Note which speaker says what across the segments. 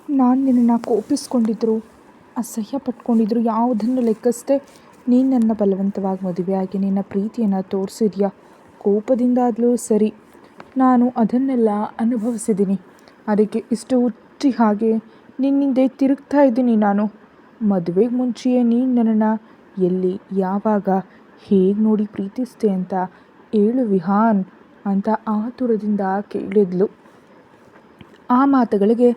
Speaker 1: ನಾನು ನಿನ್ನನ್ನು ಕೋಪಿಸ್ಕೊಂಡಿದ್ರು, ಅಸಹ್ಯ ಪಟ್ಕೊಂಡಿದ್ರು ಯಾವುದನ್ನು ಲೆಕ್ಕಿಸದೆ ನೀನು ನನ್ನ ಬಲವಂತವಾಗಿ ಮದುವೆಯಾಗಿ ನಿನ್ನ ಪ್ರೀತಿಯನ್ನು ತೋರಿಸಿದ್ಯಾ. ಕೋಪದಿಂದಾದರೂ ಸರಿ, ನಾನು ಅದನ್ನೆಲ್ಲ ಅನುಭವಿಸಿದ್ದೀನಿ. ಅದಕ್ಕೆ ಇಷ್ಟು ಹುಚ್ಚಿ ಹಾಗೆ ನಿನ್ನಿಂದೆ ತಿರುಗ್ತಾ ಇದ್ದೀನಿ ನಾನು. ಮದುವೆಗೆ ಮುಂಚೆಯೇ ನೀನು ನನ್ನನ್ನು ಎಲ್ಲಿ, ಯಾವಾಗ, ಹೇಗೆ ನೋಡಿ ಪ್ರೀತಿಸ್ತೆ ಅಂತ ಹೇಳು ವಿಹಾನ್ ಅಂತ ಆತುರದಿಂದ ಕೇಳಿದ್ಲು. ಆ ಮಾತುಗಳಿಗೆ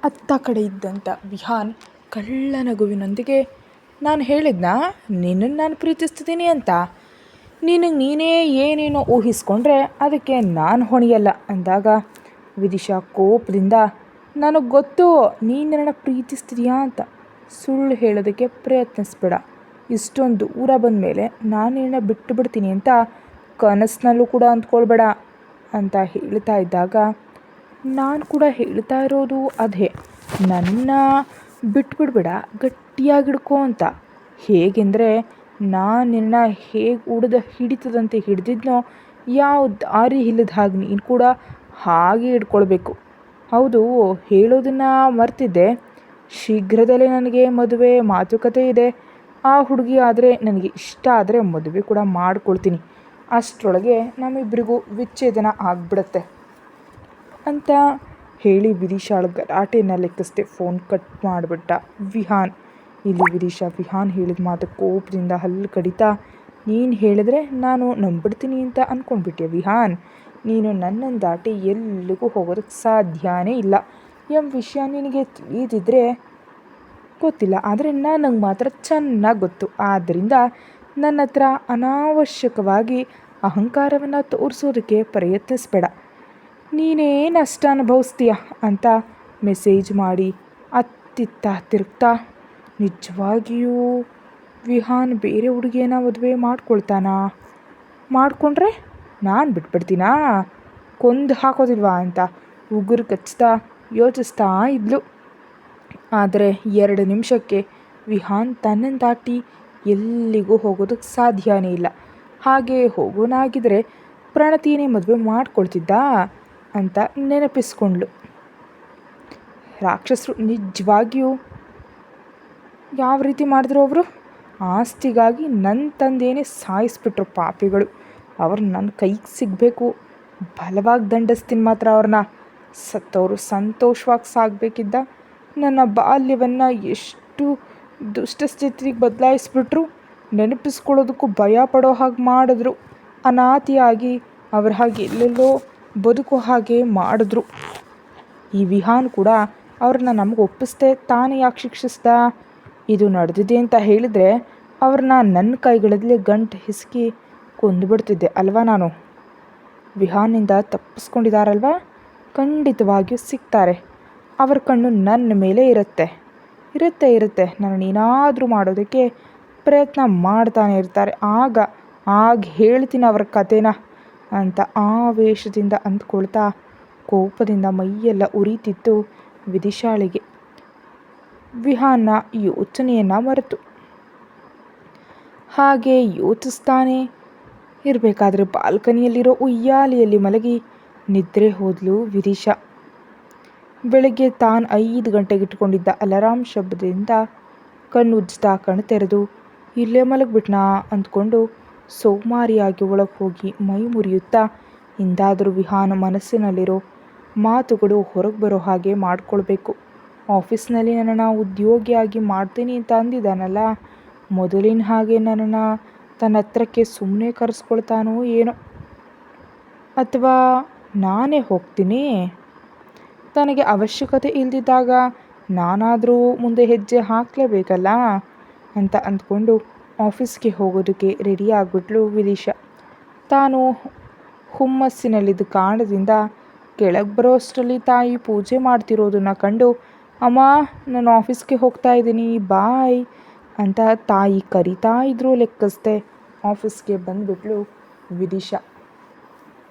Speaker 1: ಅತ್ತ ಕಡೆ ಇದ್ದಂಥ ವಿಹಾನ್ ಕಳ್ಳ ನಗುವಿನೊಂದಿಗೆ, ನಾನು ಹೇಳಿದ್ನಾ ನಿನ್ನನ್ನು ನಾನು ಪ್ರೀತಿಸ್ತಿದ್ದೀನಿ ಅಂತ? ನೀನೇ ಏನೇನೋ ಊಹಿಸ್ಕೊಂಡ್ರೆ ಅದಕ್ಕೆ ನಾನು ಹೊಣೆಯಲ್ಲ ಅಂದಾಗ ವಿದಿಶಾ ಕೋಪದಿಂದ, ನನಗೆ ಗೊತ್ತು ನೀನು ನನ್ನನ್ನು ಪ್ರೀತಿಸ್ತಿದೀಯಾ ಅಂತ. ಸುಳ್ಳು ಹೇಳೋದಕ್ಕೆ ಪ್ರಯತ್ನಿಸ್ಬೇಡ. ಇಷ್ಟೊಂದು ದೂರ ಬಂದ ಮೇಲೆ ನಾನು ನಿನ್ನ ಬಿಟ್ಟು ಬಿಡ್ತೀನಿ ಅಂತ ಕನಸಿನಲ್ಲೂ ಕೂಡ ಅಂದ್ಕೊಳ್ಬೇಡ ಅಂತ ಹೇಳ್ತಾ ಇದ್ದಾಗ, ನಾನು ಕೂಡ ಹೇಳ್ತಾ ಇರೋದು ಅದೇ, ನನ್ನ ಬಿಟ್ಬಿಡ್ಬೇಡ, ಗಟ್ಟಿಯಾಗಿ ಹಿಡ್ಕೊ ಅಂತ. ಹೇಗೆಂದರೆ ನಾನು ನಿನ್ನ ಹೇಗೆ ಹಿಡಿತದಂತೆ ಹಿಡಿದಿದ್ನೋ, ಯಾವ ದಾರಿ ಇಲ್ಲದ ಹಾಗೆ ನೀನು ಕೂಡ ಹಾಗೆ ಹಿಡ್ಕೊಳ್ಬೇಕು. ಹೌದು, ಹೇಳೋದನ್ನು ಮರ್ತಿದ್ದೆ, ಶೀಘ್ರದಲ್ಲೇ ನನಗೆ ಮದುವೆ ಮಾತುಕತೆ ಇದೆ. ಆ ಹುಡುಗಿ ಆದರೆ ನನಗೆ ಇಷ್ಟ ಆದರೆ ಮದುವೆ ಕೂಡ ಮಾಡ್ಕೊಳ್ತೀನಿ. ಅಷ್ಟರೊಳಗೆ ನಮ್ಮಿಬ್ಬರಿಗೂ ವಿಚ್ಛೇದನ ಆಗಿಬಿಡತ್ತೆ ಅಂತ ಹೇಳಿ ವಿದಿಶಾಳ ಗಲಾಟೆಯನ್ನು ಲೆಕ್ಕಿಸದೆ ಫೋನ್ ಕಟ್ ಮಾಡಿಬಿಟ್ಟ ವಿಹಾನ್. ಇಲ್ಲಿ ವಿದಿಶಾ ವಿಹಾನ್ ಹೇಳಿದ ಮಾತು ಕೋಪದಿಂದ ಹಲ್ಲು ಕಡಿತಾ, ನೀನು ಹೇಳಿದ್ರೆ ನಾನು ನಂಬಿಡ್ತೀನಿ ಅಂತ ಅಂದ್ಕೊಂಡ್ಬಿಟ್ಟೆ ವಿಹಾನ್. ನೀನು ನನ್ನನ್ನು ದಾಟಿ ಎಲ್ಲಿಗೂ ಹೋಗೋದಕ್ಕೆ ಸಾಧ್ಯನೇ ಇಲ್ಲ ಎಂಬ ವಿಷಯ ನಿನಗೆ ತಿಳಿದಿದ್ರೆ ಗೊತ್ತಿಲ್ಲ, ಆದರೆ ನನಗೆ ಮಾತ್ರ ಚೆನ್ನಾಗಿ ಗೊತ್ತು. ಆದ್ದರಿಂದ ನನ್ನ ಹತ್ರ ಅನಾವಶ್ಯಕವಾಗಿ ಅಹಂಕಾರವನ್ನು ತೋರಿಸೋದಕ್ಕೆ ಪ್ರಯತ್ನಿಸಬೇಡ. ನೀನೇನು ಅಷ್ಟು ಅನುಭವಿಸ್ತೀಯ ಅಂತ ಮೆಸೇಜ್ ಮಾಡಿ ಅತ್ತಿತ್ತ ತಿರುಗ್ತಾ, ನಿಜವಾಗಿಯೂ ವಿಹಾನ್ ಬೇರೆ ಹುಡುಗಿಯನ್ನು ಮದುವೆ ಮಾಡ್ಕೊಳ್ತಾನಾ? ಮಾಡಿಕೊಂಡ್ರೆ ನಾನು ಬಿಟ್ಬಿಡ್ತೀನಾ? ಕೊಂದು ಹಾಕೋದಿಲ್ವಾ ಅಂತ ಉಗುರು ಕಚ್ತಾ ಯೋಚಿಸ್ತಾ ಇದ್ಲು. ಆದರೆ 2 ನಿಮಿಷಕ್ಕೆ ವಿಹಾನ್ ತನ್ನನ್ನು ದಾಟಿ ಎಲ್ಲಿಗೂ ಹೋಗೋದಕ್ಕೆ ಸಾಧ್ಯನೇ ಇಲ್ಲ. ಹಾಗೆ ಹೋಗೋನಾಗಿದ್ದರೆ ಪ್ರಣತಿಯೇ ಮದುವೆ ಮಾಡ್ಕೊಳ್ತಿದ್ದ ಅಂತ ನೆನಪಿಸ್ಕೊಂಡ್ಳು. ರಾಕ್ಷಸರು ನಿಜವಾಗಿಯೂ ಯಾವ ರೀತಿ ಮಾಡಿದ್ರು ಅವರು? ಆಸ್ತಿಗಾಗಿ ನನ್ನ ತಂದೆಯೇ ಸಾಯಿಸ್ಬಿಟ್ರು ಪಾಪಿಗಳು. ಅವ್ರು ನನ್ನ ಕೈಗೆ ಸಿಗಬೇಕು, ಬಲವಾಗಿ ದಂಡಿಸ್ತೀನಿ ಮಾತ್ರ ಅವ್ರನ್ನ. ಸತ್ತವರು ಸಂತೋಷವಾಗಿ ಸಾಗಬೇಕಿದ್ದ ನನ್ನ ಬಾಲ್ಯವನ್ನು ಎಷ್ಟು ದುಷ್ಟಸ್ಥಿತಿಗೆ ಬದಲಾಯಿಸ್ಬಿಟ್ರು. ನೆನಪಿಸ್ಕೊಳ್ಳೋದಕ್ಕೂ ಭಯ ಪಡೋ ಹಾಗೆ ಮಾಡಿದ್ರು. ಅನಾಥಿಯಾಗಿ ಅವ್ರ ಹಾಗೆ ಎಲ್ಲೆಲ್ಲೋ ಬದುಕೋ ಹಾಗೆ ಮಾಡಿದ್ರು. ಈ ವಿಹಾನ್ ಕೂಡ ಅವ್ರನ್ನ ನಮಗೆ ಒಪ್ಪಿಸ್ದೆ ತಾನೇ ಯಾಕೆ ಶಿಕ್ಷಿಸ್ದ? ಇದು ನಡೆದಿದೆ ಅಂತ ಹೇಳಿದರೆ ಅವ್ರನ್ನ ನನ್ನ ಕೈಗಳಲ್ಲಿ ಗಂಟು ಹಿಸುಕಿ ಕೊಂದುಬಿಡ್ತಿದ್ದೆ ಅಲ್ವಾ ನಾನು. ವಿಹಾನಿಂದ ತಪ್ಪಿಸ್ಕೊಂಡಿದ್ದಾರಲ್ವ, ಖಂಡಿತವಾಗಿಯೂ ಸಿಗ್ತಾರೆ. ಅವ್ರ ಕಣ್ಣು ನನ್ನ ಮೇಲೆ ಇರುತ್ತೆ. ನನ್ನನ್ನು ಏನಾದರೂ ಮಾಡೋದಕ್ಕೆ ಪ್ರಯತ್ನ ಮಾಡ್ತಾನೆ ಇರ್ತಾರೆ. ಆಗ ಹೇಳ್ತೀನಿ ಅವ್ರ ಕಥೆನ ಅಂತ ಆವೇಶದಿಂದ ಅಂದ್ಕೊಳ್ತಾ ಕೋಪದಿಂದ ಮೈಯೆಲ್ಲ ಉರಿತಿತ್ತು ವಿದಿಶಾಳಿಗೆ. ವಿಹಾನ್ನ ಯೋಚನೆಯನ್ನು ಮರೆತು ಹಾಗೆ ಯೋಚಿಸ್ತಾನೆ ಇರಬೇಕಾದ್ರೆ ಬಾಲ್ಕನಿಯಲ್ಲಿರೋ ಉಯ್ಯಾಲೆಯಲ್ಲಿ ಮಲಗಿ ನಿದ್ರೆ ಹೋದ್ಲು ವಿದಿಶಾ. ಬೆಳಗ್ಗೆ ತಾನು 5 ಗಂಟೆಗೆ ಇಟ್ಕೊಂಡಿದ್ದ ಅಲಾರಾಮ್ ಶಬ್ದದಿಂದ ಕಣ್ಣುಜ್ತಾ ಕಣ್ಣು ತೆರೆದು ಇಲ್ಲೇ ಮಲಗಿಬಿಟ್ನಾ ಅಂದ್ಕೊಂಡು ಸೋಮಾರಿಯಾಗಿ ಒಳಗೆ ಹೋಗಿ ಮೈ ಮುರಿಯುತ್ತಾ, ಇಂದಾದರೂ ವಿಹಾನ ಮನಸ್ಸಿನಲ್ಲಿರೋ ಮಾತುಗಳು ಹೊರಗೆ ಬರೋ ಹಾಗೆ ಮಾಡ್ಕೊಳ್ಬೇಕು. ಆಫೀಸ್ನಲ್ಲಿ ನನ್ನನ್ನು ಉದ್ಯೋಗಿಯಾಗಿ ಮಾಡ್ತೀನಿ ಅಂತ ಅಂದಿದ್ದಾನಲ್ಲ, ಮೊದಲಿನ ಹಾಗೆ ನನ್ನನ್ನು ತನ್ನ ಹತ್ರಕ್ಕೆ ಸುಮ್ಮನೆ ಕರೆಸ್ಕೊಳ್ತಾನೋ ಏನೋ, ಅಥವಾ ನಾನೇ ಹೋಗ್ತೀನಿ. ತನಗೆ ಅವಶ್ಯಕತೆ ಇಲ್ದಿದ್ದಾಗ ನಾನಾದರೂ ಮುಂದೆ ಹೆಜ್ಜೆ ಹಾಕಲೇಬೇಕಲ್ಲ ಅಂತ ಅಂದ್ಕೊಂಡು ಆಫೀಸ್ಗೆ ಹೋಗೋದಕ್ಕೆ ರೆಡಿ ಆಗಿಬಿಟ್ಲು ವಿದಿಶಾ. ತಾನು ಹುಮ್ಮಸ್ಸಿನಲ್ಲಿದ್ದ ಕಾರಣದಿಂದ ಕೆಳಗೆ ಬರೋ ಅಷ್ಟರಲ್ಲಿ ತಾಯಿ ಪೂಜೆ ಮಾಡ್ತಿರೋದನ್ನು ಕಂಡು, ಅಮ್ಮ ನಾನು ಆಫೀಸ್ಗೆ ಹೋಗ್ತಾ ಇದ್ದೀನಿ ಬಾಯ್ ಅಂತ ತಾಯಿ ಕರಿತಾ ಇದ್ರೂ ಲೆಕ್ಕಿಸ್ದೆ ಆಫೀಸ್ಗೆ ಬಂದುಬಿಟ್ಲು ವಿದಿಶಾ.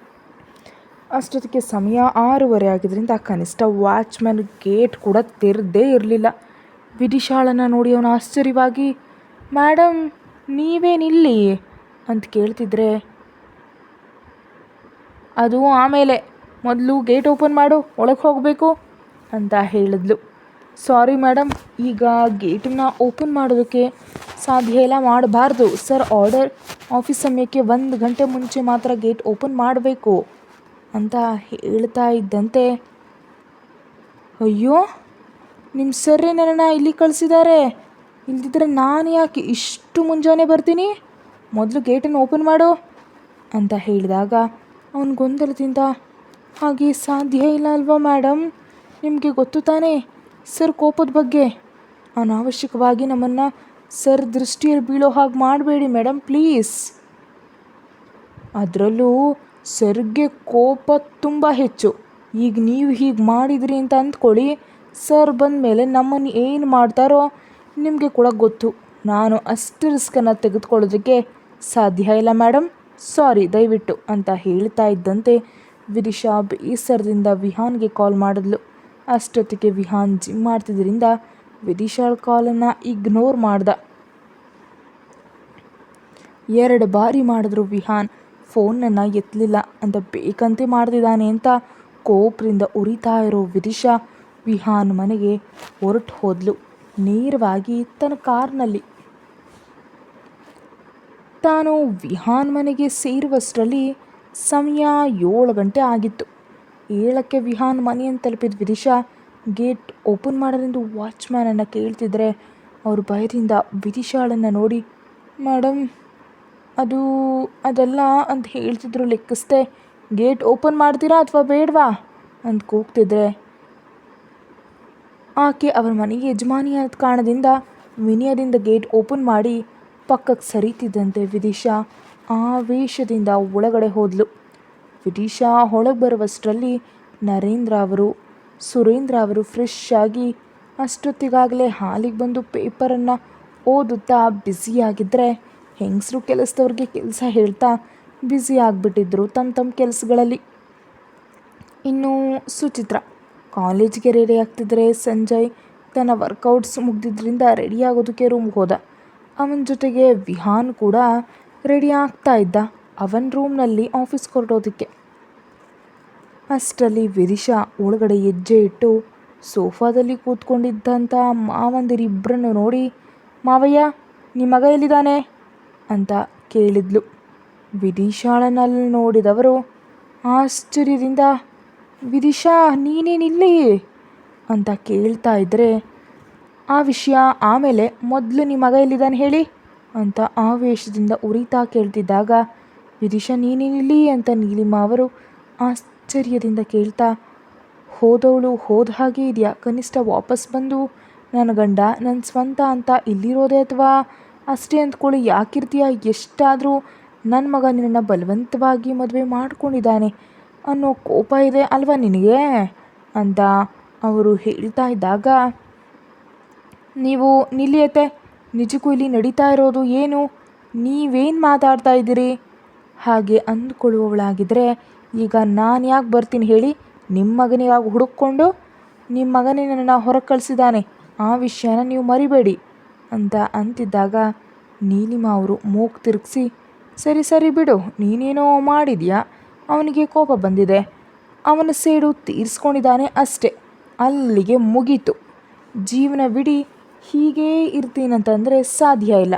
Speaker 1: ಅಷ್ಟೊತ್ತಿಗೆ ಸಮಯ 6:30 ಆಗಿದ್ದರಿಂದ ಕನಿಷ್ಠ ವಾಚ್ಮ್ಯಾನ್ ಗೇಟ್ ಕೂಡ ತೆರೆದೇ ಇರಲಿಲ್ಲ. ವಿದಿಶಾಳನ್ನು ನೋಡಿ ಅವನು ಆಶ್ಚರ್ಯವಾಗಿ, ಮೇಡಮ್ ನೀವೇನಿಲ್ಲಿ ಅಂತ ಕೇಳ್ತಿದ್ರೆ, ಅದು ಆಮೇಲೆ, ಮೊದಲು ಗೇಟ್ ಓಪನ್ ಮಾಡು, ಒಳಗೆ ಹೋಗಬೇಕು ಅಂತ ಹೇಳಿದ್ಲು. ಸಾರಿ ಮೇಡಮ್, ಈಗ ಗೇಟನ್ನು ಓಪನ್ ಮಾಡೋದಕ್ಕೆ ಸಾಧ್ಯ ಇಲ್ಲ, ಮಾಡಬಾರ್ದು ಸರ್. ಆಫೀಸ್ ಸಮಯಕ್ಕೆ 1 ಗಂಟೆ ಮುಂಚೆ ಮಾತ್ರ ಗೇಟ್ ಓಪನ್ ಮಾಡಬೇಕು ಅಂತ ಹೇಳ್ತಾ ಇದ್ದಂತೆ, ಅಯ್ಯೋ ನಿಮ್ಮ ಸರ್ರೇ ನನ್ನನ್ನು ಇಲ್ಲಿ ಕಳಿಸಿದ್ದಾರೆ, ಇಲ್ದಿದ್ರೆ ನಾನು ಯಾಕೆ ಇಷ್ಟು ಮುಂಜಾನೆ ಬರ್ತೀನಿ, ಮೊದಲು ಗೇಟನ್ನು ಓಪನ್ ಮಾಡು ಅಂತ ಹೇಳಿದಾಗ ಅವನು ಗೊಂದಲದಿಂದ, ಹಾಗೆ ಸಾಧ್ಯ ಇಲ್ಲ ಅಲ್ವಾ ಮೇಡಮ್, ನಿಮಗೆ ಗೊತ್ತು ತಾನೇ ಸರ್ ಕೋಪದ ಬಗ್ಗೆ, ಅನಾವಶ್ಯಕವಾಗಿ ನಮ್ಮನ್ನು ಸರ್ ದೃಷ್ಟಿಯಲ್ಲಿ ಬೀಳೋ ಹಾಗೆ ಮಾಡಬೇಡಿ ಮೇಡಮ್ ಪ್ಲೀಸ್. ಅದರಲ್ಲೂ ಸರ್ಗೆ ಕೋಪ ತುಂಬ ಹೆಚ್ಚು. ಈಗ ನೀವು ಹೀಗೆ ಮಾಡಿದ್ರಿ ಅಂತ ಅಂದ್ಕೊಳ್ಳಿ, ಸರ್ ಬಂದ ಮೇಲೆ ನಮ್ಮನ್ನು ಏನು ಮಾಡ್ತಾರೋ ನಿಮಗೆ ಕೂಡ ಗೊತ್ತು. ನಾನು ಅಷ್ಟು ರಿಸ್ಕನ್ನು ತೆಗೆದುಕೊಳ್ಳೋದಕ್ಕೆ ಸಾಧ್ಯ ಇಲ್ಲ ಮೇಡಮ್, ಸಾರಿ ದಯವಿಟ್ಟು ಅಂತ ಹೇಳ್ತಾ ಇದ್ದಂತೆ ವಿದಿಶಾ ಬೇಸರದಿಂದ ವಿಹಾನ್ಗೆ ಕಾಲ್ ಮಾಡಿದ್ಲು. ಅಷ್ಟೊತ್ತಿಗೆ ವಿಹಾನ್ ಜಿಮ್ ಮಾಡ್ತಿದ್ದರಿಂದ ವಿದಿಶಾಳ ಕಾಲನ್ನು ಇಗ್ನೋರ್ ಮಾಡ್ದ. 2 ಬಾರಿ ಮಾಡಿದ್ರು ವಿಹಾನ್ ಫೋನನ್ನು ಎತ್ತಲಿಲ್ಲ ಅಂತ ಬೇಕಂತೆ ಮಾಡ್ತಿದ್ದಾನೆ ಅಂತ ಕೋಪದಿಂದ ಉರಿತಾ ಇರೋ ವಿದಿಶಾ ವಿಹಾನ್ ಮನೆಗೆ ಹೊರಟು ಹೋದ್ಲು, ನೇರವಾಗಿ ತನ್ನ ಕಾರ್ನಲ್ಲಿ. ತಾನು ವಿಹಾನ್ ಮನೆಗೆ ಸೇರುವಷ್ಟರಲ್ಲಿ ಸಮಯ 7 ಗಂಟೆ ಆಗಿತ್ತು. 7ಕ್ಕೆ ವಿಹಾನ್ ಮನೆಯನ್ನು ತಲುಪಿದ ವಿದಿಶಾ ಗೇಟ್ ಓಪನ್ ಮಾಡೋದೆಂದು ವಾಚ್ಮ್ಯಾನನ್ನು ಕೇಳ್ತಿದ್ರೆ, ಅವರು ಭಯದಿಂದ ವಿದಿಶಾಳನ್ನು ನೋಡಿ, ಮೇಡಮ್ ಅದೆಲ್ಲ ಅಂತ ಹೇಳ್ತಿದ್ರು, ಲೆಕ್ಕಿಸ್ದೆ, ಗೇಟ್ ಓಪನ್ ಮಾಡ್ತೀರಾ ಅಥವಾ ಬೇಡವಾ ಅಂತ ಕೂಗ್ತಿದ್ರೆ, ಆಕೆ ಅವರ ಮನೆಗೆ ಯಜಮಾನಿಯಾದ ಕಾರಣದಿಂದ ವಿನಯದಿಂದ ಗೇಟ್ ಓಪನ್ ಮಾಡಿ ಪಕ್ಕಕ್ಕೆ ಸರಿತಿದ್ದಂತೆ ವಿದಿಶಾ ಆವೇಶದಿಂದ ಒಳಗಡೆ ಹೋದ್ಲು. ವಿದಿಶಾ ಒಳಗೆ ಬರುವಷ್ಟರಲ್ಲಿ ಸುರೇಂದ್ರ ಅವರು ಫ್ರೆಶ್ ಆಗಿ ಅಷ್ಟೊತ್ತಿಗಾಗಲೇ ಹಾಲಿಗೆ ಬಂದು ಪೇಪರನ್ನು ಓದುತ್ತಾ ಬ್ಯುಸಿಯಾಗಿದ್ದರೆ, ಹೆಂಗಸರು ಕೆಲಸದವ್ರಿಗೆ ಕೆಲಸ ಹೇಳ್ತಾ ಬ್ಯುಸಿ ಆಗಿಬಿಟ್ಟಿದ್ರು ತಮ್ಮ ಕೆಲಸಗಳಲ್ಲಿ. ಇನ್ನು ಸುಚಿತ್ರ ಕಾಲೇಜ್ಗೆ ರೆಡಿ ಆಗ್ತಿದ್ರೆ, ಸಂಜಯ್ ತನ್ನ ವರ್ಕೌಟ್ಸ್ ಮುಗ್ದಿದ್ದರಿಂದ ರೆಡಿ ಆಗೋದಕ್ಕೆ ರೂಮ್ಗೆ ಹೋದ. ಅವನ ಜೊತೆಗೆ ವಿಹಾನ್ ಕೂಡ ರೆಡಿ ಆಗ್ತಾ ಇದ್ದ ಅವನ ರೂಮ್ನಲ್ಲಿ ಆಫೀಸ್ಗೆ ಹೊರಟೋದಕ್ಕೆ. ಅಷ್ಟರಲ್ಲಿ ವಿದಿಶಾ ಒಳಗಡೆ ಹೆಜ್ಜೆ ಇಟ್ಟು ಸೋಫಾದಲ್ಲಿ ಕೂತ್ಕೊಂಡಿದ್ದಂಥ ಮಾವಂದಿರಿಬ್ಬರನ್ನು ನೋಡಿ, ಮಾವಯ್ಯ ನಿಮ್ಮ ಮಗ ಎಲ್ಲಿದ್ದಾನೆ ಅಂತ ಕೇಳಿದ್ಲು. ವಿದಿಶಾಳನಲ್ಲಿ ನೋಡಿದವರು ಆಶ್ಚರ್ಯದಿಂದ, ವಿದಿಶಾ ನೀನೇನಿಲ್ಲಿ ಅಂತ ಕೇಳ್ತಾ ಇದ್ದರೆ, ಆ ವಿಷಯ ಆಮೇಲೆ, ಮೊದಲು ನಿಮ್ಮ ಮಗ ಎಲ್ಲಿದ್ದಾನೆ ಹೇಳಿ ಅಂತ ಆವೇಶದಿಂದ ಉರಿತಾ ಕೇಳ್ತಿದ್ದಾಗ, ವಿದಿಶಾ ನೀನೇನಿಲ್ಲಿ ಅಂತ ನೀಲಿಮಾ ಅವರು ಆಶ್ಚರ್ಯದಿಂದ ಕೇಳ್ತಾ, ಹೋದವಳು ಹೋದ ಹಾಗೆ ಇದೆಯಾ, ಕನಿಷ್ಠ ವಾಪಸ್ ಬಂದು ನನ್ನ ಗಂಡ ನನ್ನ ಸ್ವಂತ ಅಂತ ಇಲ್ಲಿರೋದೆ ಅಥವಾ ಅಷ್ಟೇ ಅಂದ್ಕೊಳ್ಳಿ, ಯಾಕಿರ್ತೀಯ, ಎಷ್ಟಾದರೂ ನನ್ನ ಮಗ ನಿನ್ನನ್ನು ಬಲವಂತವಾಗಿ ಮದುವೆ ಮಾಡ್ಕೊಂಡಿದ್ದಾನೆ ಅನ್ನೋ ಕೋಪ ಇದೆ ಅಲ್ವಾ ನಿನಗೆ ಅಂತ ಅವರು ಹೇಳ್ತಾ ಇದ್ದಾಗ, ನೀವು ನಿಲ್ಲಿಯತ್ತೆ, ನಿಜಕ್ಕೂ ಇಲ್ಲಿ ನಡೀತಾ ಇರೋದು ಏನು, ನೀವೇನು ಮಾತಾಡ್ತಾ ಇದ್ದೀರಿ, ಹಾಗೆ ಅಂದ್ಕೊಳ್ಳುವವಳಾಗಿದ್ದರೆ ಈಗ ನಾನು ಯಾಕೆ ಬರ್ತೀನಿ ಹೇಳಿ, ನಿಮ್ಮ ಮಗನಿಗಾಗಿ ಹುಡುಕೊಂಡು ನಿಮ್ಮ ಮಗನೇ ನನ್ನನ್ನು ಹೊರಗೆ ಕಳಿಸಿದ್ದಾನೆ, ಆ ವಿಷಯನ ನೀವು ಮರಿಬೇಡಿ ಅಂತ ಅಂತಿದ್ದಾಗ ನೀಲಿಮಾ ಅವರು ಮೂಗು ತಿರುಗಿಸಿ, ಸರಿ ಬಿಡು, ನೀನೇನೋ ಮಾಡಿದ್ಯಾ, ಅವನಿಗೆ ಕೋಪ ಬಂದಿದೆ, ಅವನ ಸೇಡು ತೀರಿಸ್ಕೊಂಡಿದ್ದಾನೆ ಅಷ್ಟೆ, ಅಲ್ಲಿಗೆ ಮುಗೀತು, ಜೀವನವಿಡೀ ಹೀಗೇ ಇರ್ತೀನಂತಂದರೆ ಸಾಧ್ಯ ಇಲ್ಲ,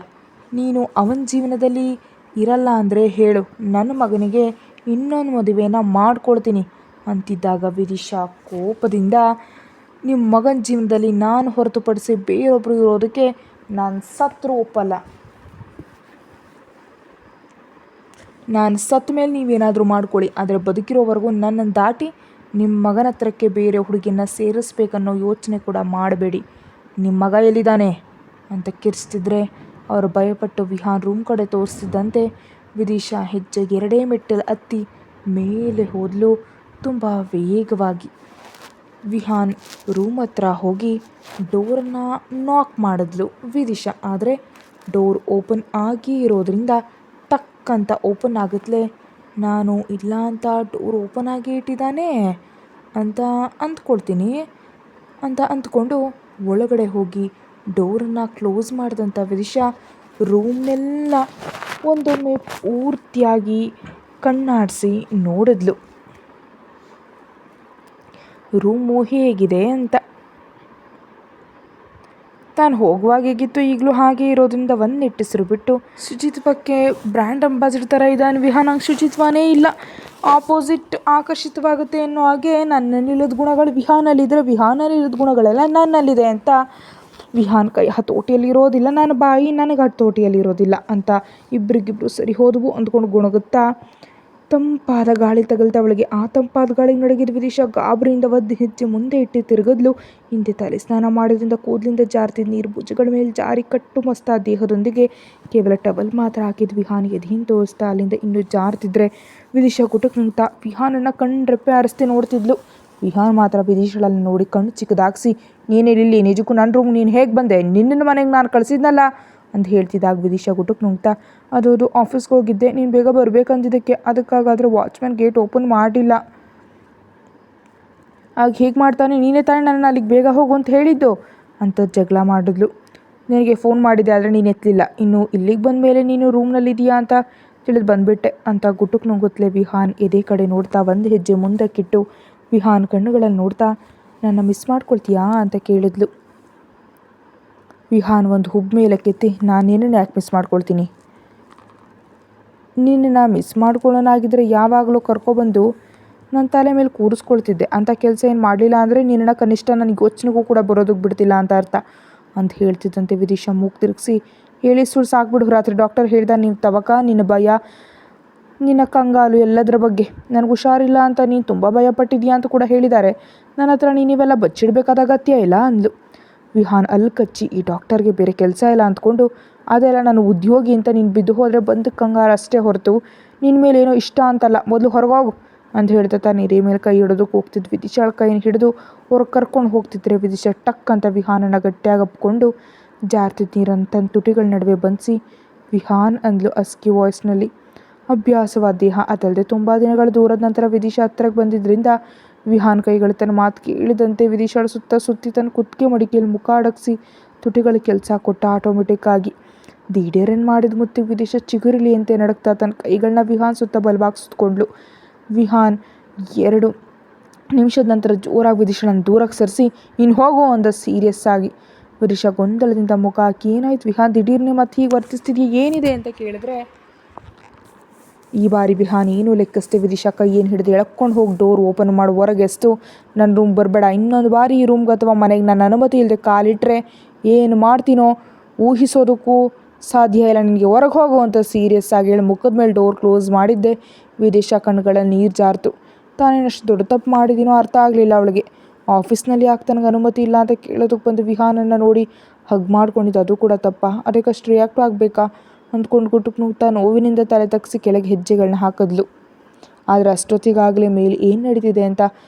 Speaker 1: ನೀನು ಅವನ ಜೀವನದಲ್ಲಿ ಇರಲ್ಲ ಅಂದರೆ ಹೇಳು, ನನ್ನ ಮಗನಿಗೆ ಇನ್ನೊಂದು ಮದುವೆನ ಮಾಡ್ಕೊಳ್ತೀನಿ ಅಂತಿದ್ದಾಗ ವಿದಿಶಾ ಕೋಪದಿಂದ, ನಿಮ್ಮ ಮಗನ ಜೀವನದಲ್ಲಿ ನಾನು ಹೊರತುಪಡಿಸಿ ಬೇರೊಬ್ಬರು ಇರೋದಕ್ಕೆ ನಾನು ಸತ್ತರೂ ಒಪ್ಪಲ್ಲ, ನಾನು ಸತ್ತ ಮೇಲೆ ನೀವೇನಾದರೂ ಮಾಡ್ಕೊಳ್ಳಿ, ಆದರೆ ಬದುಕಿರೋವರೆಗೂ ನನ್ನನ್ನು ದಾಟಿ ನಿಮ್ಮ ಮಗನ ಹತ್ರಕ್ಕೆ ಬೇರೆ ಹುಡುಗಿನ ಸೇರಿಸ್ಬೇಕನ್ನೋ ಯೋಚನೆ ಕೂಡ ಮಾಡಬೇಡಿ, ನಿಮ್ಮ ಮಗ ಎಲ್ಲಿದ್ದಾನೆ ಅಂತ ಕಿರ್ಚ್ತಿದ್ರೆ, ಅವರು ಭಯಪಟ್ಟು ವಿಹಾನ್ ರೂಮ್ ಕಡೆ ತೋರಿಸ್ತಿದ್ದಂತೆ ವಿದಿಶಾ ಹೆಜ್ಜೆಗೆ 2 ಮೆಟ್ಟಲು ಹತ್ತಿ ಮೇಲೆ ಹೋದ್ಲು ತುಂಬ ವೇಗವಾಗಿ. ವಿಹಾನ್ ರೂಮ್ ಹತ್ರ ಹೋಗಿ ಡೋರನ್ನು ನಾಕ್ ಮಾಡಿದ್ಲು ವಿದಿಶಾ, ಆದರೆ ಡೋರ್ ಓಪನ್ ಆಗಿ ಇರೋದ್ರಿಂದ ಟಕ್ ಅಂತ ಓಪನ್ ಆಗುತ್ತಲೇ, ನಾನು ಇಲ್ಲ ಅಂತ ಡೋರ್ ಓಪನ್ ಆಗಿ ಇಟ್ಟಿದ್ದಾನೆ ಅಂತ ಅಂದ್ಕೊಳ್ತೀನಿ ಅಂತ ಅಂದ್ಕೊಂಡು ಒಳಗಡೆ ಹೋಗಿ ಡೋರನ್ನು ಕ್ಲೋಸ್ ಮಾಡಿದಂಥ ವಿದಿಶಾ ರೂಮ್ನೆಲ್ಲ ಒಂದೊಮ್ಮೆ ಪೂರ್ತಿಯಾಗಿ ಕಣ್ಣಾಡಿಸಿ ನೋಡಿದ್ಲು, ರೂಮು ಹೇಗಿದೆ ಅಂತ. ತಾನು ಹೋಗುವಾಗ ಹೇಗಿತ್ತು ಈಗಲೂ ಹಾಗೆ ಇರೋದ್ರಿಂದ ಒಂದು ನಿಟ್ಟಿಸಿರು ಬಿಟ್ಟು ಶುಚಿತ್ವಕ್ಕೆ ಬ್ರ್ಯಾಂಡ್ ಅಂಬಾಸಿಡರ್ ಥರ ಇದ್ದಾನೆ ವಿಹಾನ್. ನಂಗೆ ಶುಚಿತ್ವನೇ ಇಲ್ಲ, ಆಪೋಸಿಟ್ ಆಕರ್ಷಿತವಾಗುತ್ತೆ ಅನ್ನೋ ಹಾಗೆ ನನ್ನಲ್ಲಿಲ್ಲದ ಗುಣಗಳು ವಿಹಾನಲ್ಲಿದ್ದರೆ ವಿಹಾನಲ್ಲಿಲ್ಲದ ಗುಣಗಳೆಲ್ಲ ನನ್ನಲ್ಲಿದೆ ಅಂತ ವಿಹಾನ್ ಕೈ ಹತೋಟಿಯಲ್ಲಿರೋದಿಲ್ಲ, ನನ್ನ ಬಾಯಿ ನನಗೆ ಹತೋಟಿಯಲ್ಲಿರೋದಿಲ್ಲ ಅಂತ ಇಬ್ಬರಿಗಿಬ್ರು ಸರಿ ಹೋದವು ಅಂದ್ಕೊಂಡು ಗುಣಗುತ್ತಾ ತಂಪಾದ ಗಾಳಿ ತಗಲ್ತಾ ಅವಳಿಗೆ. ಆ ತಂಪಾದ ಗಾಳಿಗೆ ನಡಗಿದ ವಿದಿಶಾ ಗಾಬರಿಯಿಂದ ಒದ್ದು ಹೆಜ್ಜೆ ಮುಂದೆ ಇಟ್ಟು ತಿರುಗದ್ಲು. ಹಿಂದೆ ತಲೆ ಸ್ನಾನ ಮಾಡೋದ್ರಿಂದ ಕೂದಲಿಂದ ಜಾರ್ತಿದ್ದ ನೀರು ಭುಜಗಳ ಮೇಲೆ ಜಾರಿ ಕಟ್ಟು ಮಸ್ತಾ ದೇಹದೊಂದಿಗೆ ಕೇವಲ ಟವಲ್ ಮಾತ್ರ ಹಾಕಿದ್ ವಿಹಾನ್ ಎದೆಯಿಂದ ತೋರಿಸ್ತಾ ಅಲ್ಲಿಂದ ಇನ್ನೂ ಜಾರ್ತಿದ್ರೆ ವಿದಿಶಾ ಗುಟಕ್ ನಿಂತ ವಿಹಾನನ್ನು ಕಣ್ರೆಪ್ಪೆ ಆರಿಸ್ತೆ ನೋಡ್ತಿದ್ಲು. ವಿಹಾನ್ ಮಾತ್ರ ವಿದಿಶಳಲ್ಲಿ ನೋಡಿ ಕಣ್ಣು ಚಿಕ್ಕದಾಗಿಸಿ, ನೀನೇನಿಲ್ಲಿ, ನಿಜಕ್ಕೂ ನನ್ನ ರೂಮ್ ನೀನು ಹೇಗೆ ಬಂದೆ, ನಿನ್ನ ಮನೆಗೆ ನಾನು ಕಳಿಸಿದ್ನಲ್ಲ ಅಂತ ಹೇಳ್ತಿದ್ದಾಗ ವಿದಿಶಾ ಗುಟಕ್ ನುಂಗ್ತಾ, ಅದು ಆಫೀಸ್ಗೆ ಹೋಗಿದ್ದೆ, ನೀನು ಬೇಗ ಬರಬೇಕಂದಿದ್ದಕ್ಕೆ, ಅದಕ್ಕಾಗಾದರೆ ವಾಚ್ಮ್ಯಾನ್ ಗೇಟ್ ಓಪನ್ ಮಾಡಿಲ್ಲ. ಆಗ ಹೇಗೆ ಮಾಡ್ತಾನೆ, ನೀನೇ ತಾನೇ ನನ್ನ ಅಲ್ಲಿಗೆ ಬೇಗ ಹೋಗು ಅಂತ ಹೇಳಿದ್ದು ಅಂತ ಜಗಳ ಮಾಡಿದ್ಲು. ನಿನಗೆ ಫೋನ್ ಮಾಡಿದ್ದೆ ಆದರೆ ನೀನು ಎತ್ತಲಿಲ್ಲ, ಇನ್ನು ಇಲ್ಲಿಗೆ ಬಂದ ಮೇಲೆ ನೀನು ರೂಮ್ನಲ್ಲಿದೆಯಾ ಅಂತ ತಿಳಿದು ಬಂದುಬಿಟ್ಟೆ ಅಂತ ಗುಟುಕ್ ನುಂಗುತ್ತಲೇ ವಿಹಾನ್ ಎದೆ ಕಡೆ ನೋಡ್ತಾ ಒಂದು ಹೆಜ್ಜೆ ಮುಂದಕ್ಕಿಟ್ಟು ವಿಹಾನ್ ಕಣ್ಣುಗಳಲ್ಲಿ ನೋಡ್ತಾ, ನನ್ನ ಮಿಸ್ ಮಾಡ್ಕೊಳ್ತೀಯಾ ಅಂತ ಕೇಳಿದ್ಲು. ವಿಹಾನ್ ಒಂದು ಹುಬ್ಬ ಮೇಲಕ್ಕೆತ್ತಿ, ನಾನೇನನ್ನು ಯಾಕೆ ಮಿಸ್ ಮಾಡ್ಕೊಳ್ತೀನಿ, ನಿನ್ನನ್ನು ಮಿಸ್ ಮಾಡ್ಕೊಳ್ಳೋನಾಗಿದ್ದರೆ ಯಾವಾಗಲೂ ಕರ್ಕೊಬಂದು ನನ್ನ ತಲೆ ಮೇಲೆ ಕೂರಿಸ್ಕೊಳ್ತಿದ್ದೆ, ಅಂಥ ಕೆಲಸ ಏನು ಮಾಡಲಿಲ್ಲ ಅಂದರೆ ನಿನ್ನನ್ನು ಕನಿಷ್ಠ ನನಗೆ ಯೋಚನೆಗೂ ಕೂಡ ಬರೋದಕ್ಕೆ ಬಿಡ್ತಿಲ್ಲ ಅಂತ ಅರ್ಥ ಅಂತ ಹೇಳ್ತಿದ್ದಂತೆ ವಿದಿಶಾ ಮೂಗು ತಿರುಗಿಸಿ, ಹೇಳಿ ಸುಳ್ಳು ಸಾಕ್ಬಿಡು, ರಾತ್ರಿ ಡಾಕ್ಟರ್ ಹೇಳ್ದ ನೀವು ತವಕ, ನಿನ್ನ ಭಯ, ನಿನ್ನ ಕಂಗಾಲು ಎಲ್ಲದರ ಬಗ್ಗೆ, ನನಗೆ ಹುಷಾರಿಲ್ಲ ಅಂತ ನೀನು ತುಂಬ ಭಯಪಟ್ಟಿದ್ಯಾ ಅಂತ ಕೂಡ ಹೇಳಿದ್ದಾರೆ, ನನ್ನ ಹತ್ರ ನೀವೆಲ್ಲ ಬಚ್ಚಿಡಬೇಕಾದ ಅಗತ್ಯ ಇಲ್ಲ ಅಂದ್ಲು. ವಿಹಾನ್ ಅಲ್ಲಿ ಕಚ್ಚಿ, ಈ ಡಾಕ್ಟರ್ಗೆ ಬೇರೆ ಕೆಲಸ ಇಲ್ಲ ಅಂದ್ಕೊಂಡು, ಅದೆಲ್ಲ ನಾನು ಉದ್ಯೋಗಿ ಅಂತ ನೀನು ಬಿದ್ದು ಹೋದರೆ ಬಂದು ಕಂಗಾರು ಅಷ್ಟೇ ಹೊರತು ನಿನ್ನ ಮೇಲೆ ಏನೋ ಇಷ್ಟ ಅಂತಲ್ಲ, ಮೊದಲು ಹೊರಗೋಗು ಅಂತ ಹೇಳ್ತಾ ತಾನು ಎದೆ ಮೇಲೆ ಕೈ ಹಿಡೋದಕ್ಕೆ ಹೋಗ್ತಿದ್ದು ವಿದಿಶಾಳ ಕೈನ ಹಿಡಿದು ಹೊರಗೆ ಕರ್ಕೊಂಡು ಹೋಗ್ತಿದ್ರೆ ವಿದಿಶಾ ಟಕ್ ಅಂತ ವಿಹಾನನ್ನು ಗಟ್ಟಿಯಾಗಿ ಅಪ್ಕೊಂಡು ಜಾರ್ತಿದ್ದ ನೀರನ್ನು ತನ್ನ ತುಟಿಗಳ ನಡುವೆ ಬಂಧಿಸಿ ವಿಹಾನ್ ಅಂದ್ಲು ಅಸ್ಕಿ ವಾಯ್ಸ್ನಲ್ಲಿ. ಅಭ್ಯಾಸವಾದ ದೇಹ, ಅದಲ್ಲದೆ ತುಂಬ ದಿನಗಳ ದೂರದ ನಂತರ ವಿದಿಶಾ ಹತ್ತಿರಕ್ಕೆ ಬಂದಿದ್ದರಿಂದ ವಿಹಾನ್ ಕೈಗಳು ತನ್ನ ಮಾತು ಕೇಳಿದಂತೆ ವಿದಿಶಾಳ ಸುತ್ತಿ ತನ್ನ ಕುತ್ತಿಗೆ ಮಡಿಕೆಯಲ್ಲಿ ಮುಖ ಅಡಗಿಸಿ ತುಟಿಗಳಿಗೆ ಕೆಲಸ ಕೊಟ್ಟ ಆಟೋಮೆಟಿಕ್ ಆಗಿ. ದಿಢೀರನ್ ಮಾಡಿದ ಮುತ್ತಿಗೆ ವಿದಿಶಾ ಚಿಗುರಿಲಿ ಅಂತೆ ನಡಕ್ತಾ ತನ್ನ ಕೈಗಳನ್ನ ವಿಹಾನ್ ಸುತ್ತ ಬಲವಾಗಿ ಸುತ್ತಕೊಂಡ್ಲು. ವಿಹಾನ್ 2 ನಿಮಿಷದ ನಂತರ ಜೋರಾಗಿ ವಿದಿಶಾಳನ್ನು ದೂರಕ್ಕೆ ಸರಿಸಿ, ಇನ್ನು ಹೋಗೋ ಅಂದ ಸೀರಿಯಸ್ ಆಗಿ. ವಿದಿಶಾ ಗೊಂದಲದಿಂದ ಮುಖ ಹಾಕಿ, ಏನಾಯ್ತು ವಿಹಾನ್, ದಿಢೀರ್ನೆ ಮತ್ತೆ ಹೀಗೆ ವರ್ತಿಸ್ತಿದ್ಯಾ, ಏನಿದೆ ಅಂತ ಕೇಳಿದ್ರೆ ಈ ಬಾರಿ ವಿಹಾನ್ ಏನೂ ಲೆಕ್ಕಿಸ್ದೆ ವಿದಿಶಾ ಕೈಯನ್ನು ಹಿಡಿದು ಎಳ್ಕೊಂಡು ಹೋಗಿ ಡೋರ್ ಓಪನ್ ಮಾಡಿ ಹೊರಗೆ ಎಸ್ತು, ನನ್ನ ರೂಮ್ ಬರಬೇಡ, ಇನ್ನೊಂದು ಬಾರಿ ಈ ರೂಮ್ಗೆ ಅಥವಾ ಮನೆಗೆ ನನ್ನ ಅನುಮತಿ ಇಲ್ಲದೆ ಕಾಲಿಟ್ಟರೆ ಏನು ಮಾಡ್ತೀನೋ ಊಹಿಸೋದಕ್ಕೂ ಸಾಧ್ಯ ಇಲ್ಲ, ನಿನಗೆ ಹೊರಗೆ ಹೋಗು ಅಂತ ಸೀರಿಯಸ್ ಆಗಿ ಹೇಳಿ ಮುಖದ ಮೇಲೆ ಡೋರ್ ಕ್ಲೋಸ್ ಮಾಡಿದ್ದೆ. ವಿದಿಶಾ ಕಣ್ಣುಗಳಲ್ಲಿ ನೀರು ಜಾರ್ತು. ತಾನೇನಷ್ಟು ದೊಡ್ಡ ತಪ್ಪು ಮಾಡಿದ್ದೀನೋ ಅರ್ಥ ಆಗಲಿಲ್ಲ ಅವಳಿಗೆ. ಆಫೀಸ್ನಲ್ಲಿ ಯಾಕೆ ತನಗೆ ಅನುಮತಿ ಇಲ್ಲ ಅಂತ ಕೇಳೋದಕ್ಕೆ ಬಂದು ವಿಹಾನನ್ನು ನೋಡಿ ಹಗ್ ಮಾಡ್ಕೊಂಡಿದ್ದು ಅದು ಕೂಡ ತಪ್ಪಾ, ಅದಕ್ಕಷ್ಟು ರಿಯಾಕ್ಟ್ ಆಗಬೇಕಾ ಅಂದ್ಕೊಂಡು ಗುಟುಕ್ ನುಗ್ತಾ ನೋವಿನಿಂದ ತಲೆ ತಗ್ಸಿ ಕೆಳಗೆ ಹೆಜ್ಜೆಗಳನ್ನ ಹಾಕಿದ್ಲು. ಆದರೆ ಅಷ್ಟೊತ್ತಿಗಾಗಲೇ ಮೇಲೆ ಏನು ನಡೀತಿದೆ ಅಂತ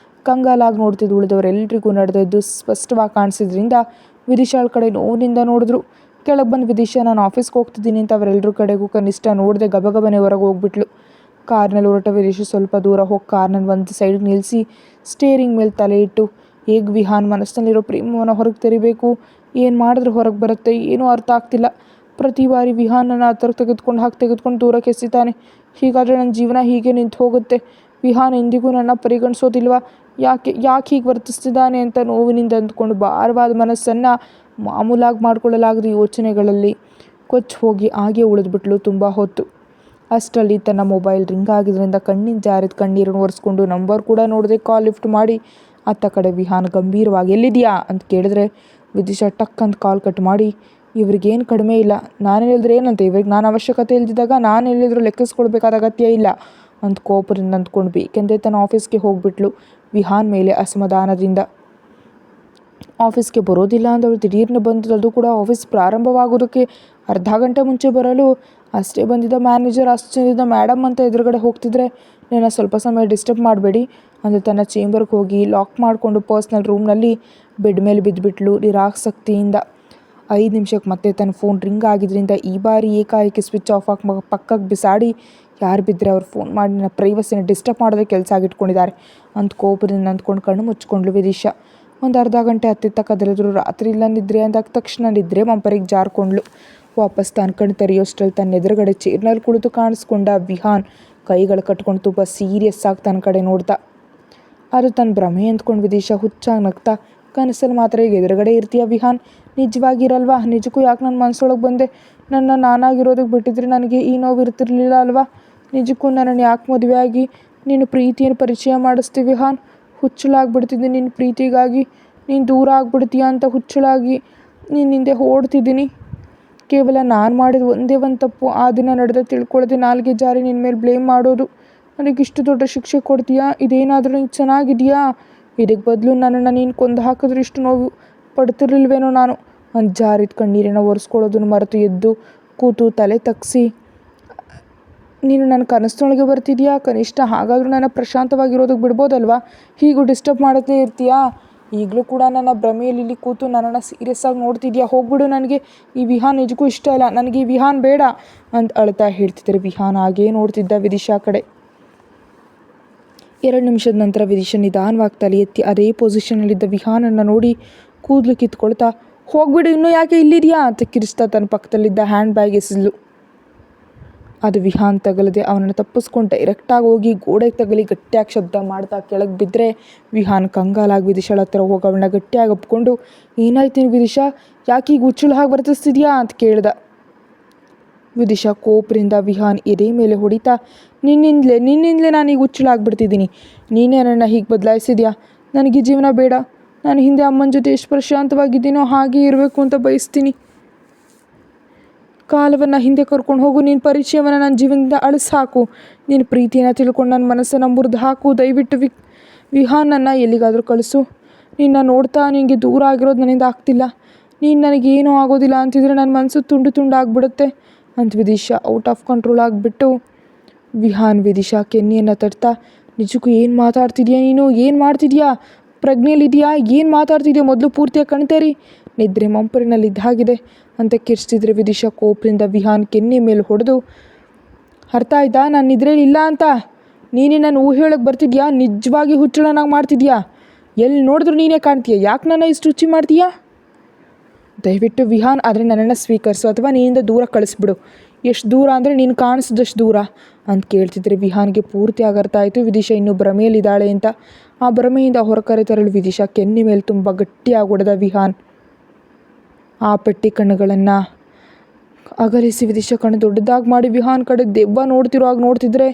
Speaker 1: ಕಂಗಾಲಾಗಿ ನೋಡ್ತಿದ್ದು ಉಳಿದವರೆಲ್ಲರಿಗೂ ನಡೆದದ್ದು ಸ್ಪಷ್ಟವಾಗಿ ಕಾಣಿಸಿದ್ರಿಂದ ವಿದಿಶಾಳ ಕಡೆ ನೋವಿನಿಂದ ನೋಡಿದ್ರು. ಕೆಳಗೆ ಬಂದು ವಿದಿಶಾ, ನಾನು ಆಫೀಸ್ಗೆ ಹೋಗ್ತಿದ್ದೀನಿ ಅಂತ ಅವರೆಲ್ಲರ ಕಡೆಗೂ ಕನಿಷ್ಠ ನೋಡದೆ ಗಬಗಬನೆ ಹೊರಗೆ ಹೋಗ್ಬಿಟ್ಲು. ಕಾರ್ನಲ್ಲಿ ಹೊರಟ ವಿದಿಶಾ ಸ್ವಲ್ಪ ದೂರ ಹೋಗಿ ಕಾರ್ನಲ್ಲಿ ಒಂದು ಸೈಡ್ಗೆ ನಿಲ್ಲಿಸಿ ಸ್ಟೇರಿಂಗ್ ಮೇಲೆ ತಲೆ ಇಟ್ಟು ಹೇಗೆ ವಿಹಾನ್ ಮನಸ್ಸಿನಲ್ಲಿರೋ ಪ್ರೇಮವನ್ನು ಹೊರಗೆ ತೆರಿಬೇಕು, ಏನು ಮಾಡಿದ್ರೆ ಹೊರಗೆ ಬರುತ್ತೆ ಏನೂ ಅರ್ಥ ಆಗ್ತಿಲ್ಲ. ಪ್ರತಿ ಬಾರಿ ವಿಹಾನನ್ನು ಹತ್ತಿರಕ್ಕೆ ತೆಗೆದುಕೊಂಡು ದೂರಕ್ಕೆ ಎಸಿತಾನೆ, ಹೀಗಾದರೆ ನನ್ನ ಜೀವನ ಹೀಗೆ ನಿಂತು ಹೋಗುತ್ತೆ, ವಿಹಾನ್ ಎಂದಿಗೂ ನನ್ನ ಪರಿಗಣಿಸೋದಿಲ್ವಾ, ಯಾಕೆ ಹೀಗೆ ವರ್ತಿಸ್ತಿದ್ದಾನೆ ಅಂತ ನೋವಿನಿಂದ ಅಂದ್ಕೊಂಡು ಭಾರವಾದ ಮನಸ್ಸನ್ನು ಮಾಮೂಲಾಗಿ ಮಾಡಿಕೊಳ್ಳಲಾಗದ ಯೋಚನೆಗಳಲ್ಲಿ ಕೊಚ್ಚಿ ಹೋಗಿ ಹಾಗೆ ಉಳಿದ್ಬಿಟ್ಲು ತುಂಬ ಹೊತ್ತು. ಅಷ್ಟರಲ್ಲಿ ತನ್ನ ಮೊಬೈಲ್ ರಿಂಗ್ ಆಗಿದ್ದರಿಂದ ಕಣ್ಣಿನ ಜಾರಿದ ಕಣ್ಣೀರನ್ನು ಒರೆಸ್ಕೊಂಡು ನಂಬರ್ ಕೂಡ ನೋಡದೆ ಕಾಲ್ ಲಿಫ್ಟ್ ಮಾಡಿ ಅತ್ತ ಕಡೆ ವಿಹಾನ್ ಗಂಭೀರವಾಗಿ, ಎಲ್ಲಿದೆಯಾ ಅಂತ ಕೇಳಿದ್ರೆ ವಿದಿಶಾ ಟಕ್ ಅಂತ ಕಾಲ್ ಕಟ್ ಮಾಡಿ, ಇವ್ರಿಗೇನು ಕಡಿಮೆ ಇಲ್ಲ, ನಾನು ಹೇಳಿದ್ರೆ ಏನಂತ, ಇವ್ರಿಗೆ ನಾನು ಅವಶ್ಯಕತೆ ಇಲ್ದಿದ್ದಾಗ ನಾನು ಹೇಳಿದ್ರು ಲೆಕ್ಕಿಸ್ಕೊಳ್ಬೇಕಾದ ಅಗತ್ಯ ಇಲ್ಲ ಅಂತ ಕೋಪದಿಂದ ಅಂದ್ಕೊಂಡು ಬೇಕೆಂದೇ ತನ್ನ ಆಫೀಸ್ಗೆ ಹೋಗ್ಬಿಟ್ಲು ವಿಹಾನ್ ಮೇಲೆ ಅಸಮಾಧಾನದಿಂದ. ಆಫೀಸ್ಗೆ ಬರೋದಿಲ್ಲ ಅಂದವಳು ದಿಢೀರ್ನೆ ಬಂದು, ಅದು ಕೂಡ ಆಫೀಸ್ ಪ್ರಾರಂಭವಾಗೋದಕ್ಕೆ ಅರ್ಧ ಗಂಟೆ ಮುಂಚೆ ಬರಲು ಅಷ್ಟೇ ಬಂದಿದ್ದ ಮ್ಯಾನೇಜರ್ ಆಶ್ಚರ್ಯದಿಂದ ಮೇಡಮ್ ಅಂತ ಎದುರುಗಡೆ ಹೋಗ್ತಿದ್ರೆ, ನನ್ನ ಸ್ವಲ್ಪ ಸಮಯ ಡಿಸ್ಟರ್ಬ್ ಮಾಡಬೇಡಿ ಅಂದರೆ ತನ್ನ ಚೇಂಬರ್ಗೆ ಹೋಗಿ ಲಾಕ್ ಮಾಡಿಕೊಂಡು ಪರ್ಸ್ನಲ್ ರೂಮ್ನಲ್ಲಿ ಬೆಡ್ ಮೇಲೆ ಬಿದ್ದುಬಿಟ್ಲು ನಿರಾಸಕ್ತಿಯಿಂದ. 5 ನಿಮಿಷಕ್ಕೆ ಮತ್ತೆ ತನ್ನ ಫೋನ್ ರಿಂಗ್ ಆಗಿದ್ದರಿಂದ ಈ ಬಾರಿ ಏಕಾಏಕಿ ಸ್ವಿಚ್ ಆಫ್ ಆಗಿ ಪಕ್ಕಕ್ಕೆ ಬಿಸಾಡಿ, ಯಾರು ಬಿದ್ದರೆ ಅವ್ರು ಫೋನ್ ಮಾಡಿ ನನ್ನ ಪ್ರೈವಸಿನ ಡಿಸ್ಟರ್ಬ್ ಮಾಡೋದೇ ಕೆಲಸ ಆಗಿಟ್ಕೊಂಡಿದ್ದಾರೆ ಅಂತ ಕೋಪದಿಂದ ಅಂದ್ಕೊಂಡು ಕಣ್ಣು ಮುಚ್ಕೊಂಡ್ಲು ವಿದಿಶಾ. ಒಂದು ಅರ್ಧ ಗಂಟೆ ಹತ್ತಿತ್ತ ಕದಲಿದ್ರು ರಾತ್ರಿ ಇಲ್ಲ ನಿದ್ರೆ ಅಂದಾಗ ತಕ್ಷಣ ನಿದ್ರೆ ಮಂಪರಿಗೆ ಜಾರ್ಕೊಂಡ್ಲು. ವಾಪಸ್ ತಾನು ಕಣ್ಣು ತೆರೆಯೋಷ್ಟರಲ್ಲಿ ತನ್ನ ಎದುರುಗಡೆ ಚೇರ್ನಲ್ಲಿ ಕುಳಿತು ಕಾಣಿಸ್ಕೊಂಡ ವಿಹಾನ್ ಕೈಗಳು ಕಟ್ಕೊಂಡು ತುಂಬ ಸೀರಿಯಸ್ ಆಗಿ ತನ್ನ ಕಡೆ ನೋಡ್ತಾ. ಅದು ತನ್ನ ಭ್ರಮೆ ಅಂದ್ಕೊಂಡು ವಿದಿಶಾ ಹುಚ್ಚಾಗಿ ನಗ್ತಾ ಕನಸಲ್ಲಿ ಮಾತ್ರ ಈಗ ಎದುರುಗಡೆ ಇರ್ತೀಯ ವಿಹಾನ್, ನಿಜವಾಗಿರಲ್ವಾ? ನಿಜಕ್ಕೂ ಯಾಕೆ ನನ್ನ ಮನಸ್ಸೊಳಗೆ ಬಂದೆ? ನನ್ನ ನಾನಾಗಿರೋದಕ್ಕೆ ಬಿಟ್ಟಿದ್ರೆ ನನಗೆ ಈ ನೋವು ಇರ್ತಿರ್ಲಿಲ್ಲ ಅಲ್ವಾ? ನಿಜಕ್ಕೂ ನನ್ನನ್ನು ಯಾಕೆ ಮದುವೆ ಆಗಿ ನೀನು ಪ್ರೀತಿಯನ್ನು ಪರಿಚಯ ಮಾಡಿಸ್ತೀವಿ ವಿಹಾನ್? ಹುಚ್ಚಳಾಗ್ಬಿಡ್ತಿದ್ದೀನಿ ನಿನ್ನ ಪ್ರೀತಿಗಾಗಿ. ನೀನು ದೂರ ಆಗ್ಬಿಡ್ತೀಯ ಅಂತ ಹುಚ್ಚಳಾಗಿ ನಿನ್ನ ಹಿಂದೆ ಓಡ್ತಿದ್ದೀನಿ. ಕೇವಲ ನಾನು ಮಾಡಿದ ಒಂದೇ ಒಂದು ತಪ್ಪು, ಆ ದಿನ ನಡೆದ ತಿಳ್ಕೊಳ್ಳದೆ ನಾಲ್ಗೆ ಜಾರಿ ನಿನ್ನ ಮೇಲೆ ಬ್ಲೇಮ್ ಮಾಡೋದು. ನನಗಿಷ್ಟು ದೊಡ್ಡ ಶಿಕ್ಷೆ ಕೊಡ್ತೀಯಾ? ಇದೇನಾದರೂ ನೀನು ಚೆನ್ನಾಗಿದೆಯಾ? ಇದಕ್ಕೆ ಬದಲು ನನ್ನನ್ನು ನೀನು ಕೊಂದು ಹಾಕಿದ್ರೆ ಇಷ್ಟು ನೋವು ಪಡ್ತಿರ್ಲಿಲ್ವೇನೋ ನಾನು. ಒಂದು ಜಾರಿದ ಕಣ್ಣೀರನ್ನು ಒರೆಸ್ಕೊಳ್ಳೋದನ್ನು ಮರೆತು ಎದ್ದು ಕೂತು ತಲೆ ತಗ್ಗಿಸಿ, ನೀನು ನನ್ನ ಕನಸಿನೊಳಗೆ ಬರ್ತಿದ್ಯಾ? ಕನಿಷ್ಠ ಹಾಗಾದರೂ ನನ್ನ ಪ್ರಶಾಂತವಾಗಿರೋದಕ್ಕೆ ಬಿಡ್ಬೋದಲ್ವಾ? ಹೀಗೂ ಡಿಸ್ಟರ್ಬ್ ಮಾಡುತ್ತಲೇ ಇರ್ತೀಯಾ? ಈಗಲೂ ಕೂಡ ನನ್ನ ಭ್ರಮೆಯಲ್ಲಿ ಇಲ್ಲಿ ಕೂತು ನನ್ನನ್ನು ಸೀರಿಯಸ್ ಆಗಿ ನೋಡ್ತಿದ್ಯಾ? ಹೋಗ್ಬಿಡು, ನನಗೆ ಈ ವಿಹಾನ್ ನಿಜಕ್ಕೂ ಇಷ್ಟ ಇಲ್ಲ, ನನಗೆ ಈ ವಿಹಾನ್ ಬೇಡ ಅಂತ ಅಳ್ತಾ ಹೇಳ್ತಿದ್ದಾರೆ. ವಿಹಾನ್ ಹಾಗೇ ನೋಡ್ತಿದ್ದ ವಿದಿಶಾ ಕಡೆ. 2 ನಿಮಿಷದ ನಂತರ ವಿದಿಶಾ ನಿಧಾನವಾಗಿ ತಲೆ ಎತ್ತಿ ಅದೇ ಪೊಸಿಷನಲ್ಲಿದ್ದ ವಿಹಾನನ್ನು ನೋಡಿ ಕೂದಲು ಕಿತ್ಕೊಳ್ತಾ, ಹೋಗ್ಬಿಡು, ಇನ್ನೂ ಯಾಕೆ ಇಲ್ಲಿದೆಯಾ ಅಂತ ಕಿರಿಸ್ತಾ ತನ್ನ ಪಕ್ಕದಲ್ಲಿದ್ದ ಹ್ಯಾಂಡ್ ಬ್ಯಾಗ್ ಎಸೆದ್ಲು. ಅದು ವಿಹಾನ್ ತಗಲದೆ ಅವನನ್ನು ತಪ್ಪಿಸ್ಕೊಂಡು ಡೈರೆಕ್ಟಾಗಿ ಹೋಗಿ ಗೋಡೆಗೆ ತಗಲಿ ಗಟ್ಟಿಯಾಗಿ ಶಬ್ದ ಮಾಡ್ತಾ ಕೆಳಗೆ ಬಿದ್ದರೆ ವಿಹಾನ್ ಕಂಗಾಲಾಗಿ ವಿದಿಶಾಳ ಹತ್ರ ಹೋಗಿ ಅವಳನ್ನ ಗಟ್ಟಿಯಾಗಿ ಒಪ್ಕೊಂಡು, ಏನಾಯ್ತು ವಿದಿಶಾ, ಯಾಕೆ ಈಗ ಹುಚ್ಚುಳ ಹಾಗೆ ವರ್ತಿಸ್ತಿದ್ಯಾ ಅಂತ ಕೇಳ್ದ. ವಿದಿಶಾ ಕೋಪದಿಂದ ವಿಹಾನ್ ಎದೆ ಮೇಲೆ ಹೊಡಿತಾ, ನಿನ್ನಿಂದಲೇ ನಾನು ಈಗ ಹುಚ್ಚಳಾಗ್ಬಿಡ್ತಿದ್ದೀನಿ. ನೀನೇ ನನ್ನ ಹೀಗೆ ಬದಲಾಯಿಸಿದ್ಯಾ? ನನಗೆ ಜೀವನ ಬೇಡ. ನಾನು ಹಿಂದೆ ಅಮ್ಮನ ಜೊತೆ ಎಷ್ಟು ಪ್ರಶಾಂತವಾಗಿದ್ದೀನೋ ಹಾಗೆ ಇರಬೇಕು ಅಂತ ಬಯಸ್ತೀನಿ. ಕಾಲವನ್ನು ಹಿಂದೆ ಕರ್ಕೊಂಡು ಹೋಗು. ನಿನ್ನ ಪರಿಚಯವನ್ನು ನನ್ನ ಜೀವನದಿಂದ ಅಳಿಸಿ ಹಾಕು. ನಿನ್ನ ಪ್ರೀತಿಯನ್ನು ತಿಳ್ಕೊಂಡು ನನ್ನ ಮನಸ್ಸನ್ನು ಮುರಿದು ಹಾಕು. ದಯವಿಟ್ಟು ವಿಹಾನನ್ನು ಎಲ್ಲಿಗಾದರೂ ಕಳಿಸು. ನಿನ್ನ ನೋಡ್ತಾ ನಿನಗೆ ದೂರ ಆಗಿರೋದು ನನ್ನಿಂದ ಆಗ್ತಿಲ್ಲ. ನೀನು ನನಗೇನೂ ಆಗೋದಿಲ್ಲ ಅಂತಿದ್ರೆ ನನ್ನ ಮನಸ್ಸು ತುಂಡು ತುಂಡಾಗ್ಬಿಡುತ್ತೆ ಅಂತ ವಿದಿಶಾ ಔಟ್ ಆಫ್ ಕಂಟ್ರೋಲ್ ಆಗಿಬಿಟ್ಟು ವಿಹಾನ್ ವಿದಿಶಾ ಕೆನ್ನೆಯನ್ನು ತಟ್ತಾ, ನಿಜಕ್ಕೂ ಏನು ಮಾತಾಡ್ತಿದ್ಯಾ ನೀನು? ಏನು ಮಾಡ್ತಿದ್ಯಾ? ಪ್ರಜ್ಞೆಯಲ್ಲಿದೆಯಾ? ಏನು ಮಾತಾಡ್ತಿದ್ಯಾ? ಮೊದಲು ಪೂರ್ತಿಯಾಗಿ ಕಣ್ತೇರಿ. ನಿದ್ರೆ ಮಂಪರಿನಲ್ಲಿದ್ದಾಗಿದೆ ಅಂತ ಕಿರ್ಚ್ತಿದ್ರೆ ವಿದಿಶಾ ಕೋಪದಿಂದ ವಿಹಾನ್ ಕೆನ್ನೆ ಮೇಲೆ ಹೊಡೆದು, ಅರ್ಥ ಆಯ್ತಾ ನಾನು ನಿದ್ರೆಯಲ್ಲಿ ಇಲ್ಲ ಅಂತ? ನೀನೇ ನನ್ನ ಊಹೆಯೊಳಗೆ ಬರ್ತಿದ್ಯಾ? ನಿಜವಾಗಿ ಹುಚ್ಚಳನಾಗಿ ಮಾಡ್ತಿದ್ಯಾ? ಎಲ್ಲಿ ನೋಡಿದ್ರು ನೀನೇ ಕಾಣ್ತೀಯ. ಯಾಕೆ ನನ್ನ ಇಷ್ಟು ರುಚಿ ಮಾಡ್ತೀಯಾ? ದಯವಿಟ್ಟು ವಿಹಾನ್ ಆದರೆ ನನ್ನನ್ನು ಸ್ವೀಕರಿಸು ಅಥವಾ ನೀನಿಂದ ದೂರ ಕಳಿಸ್ಬಿಡು. ಎಷ್ಟು ದೂರ ಅಂದರೆ ನೀನು ಕಾಣಿಸಿದಷ್ಟು ದೂರ ಅಂತ ಕೇಳ್ತಿದ್ರೆ ವಿಹಾನ್ಗೆ ಪೂರ್ತಿಯಾಗಿ ಅರ್ಥ ಆಯಿತು ವಿದಿಶಾ ಇನ್ನೂ ಭ್ರಮೆಯಲ್ಲಿದ್ದಾಳೆ ಅಂತ. ಆ ಭ್ರಮೆಯಿಂದ ಹೊರಕರೆ ತರಲು ವಿದಿಶಾ ಕೆನ್ನೆ ಮೇಲೆ ತುಂಬ ಗಟ್ಟಿಯಾಗಿ ಹೊಡೆದ ವಿಹಾನ್. ಆ ಪೆಟ್ಟಿ ಕಣ್ಣುಗಳನ್ನು ಅಗಲಿಸಿ ವಿದಿಶಾ ಕಣ್ಣು ದೊಡ್ಡದಾಗಿ ಮಾಡಿ ವಿಹಾನ್ ಕಡೆ ದೆವ್ವ ನೋಡ್ತಿದ್ರೆ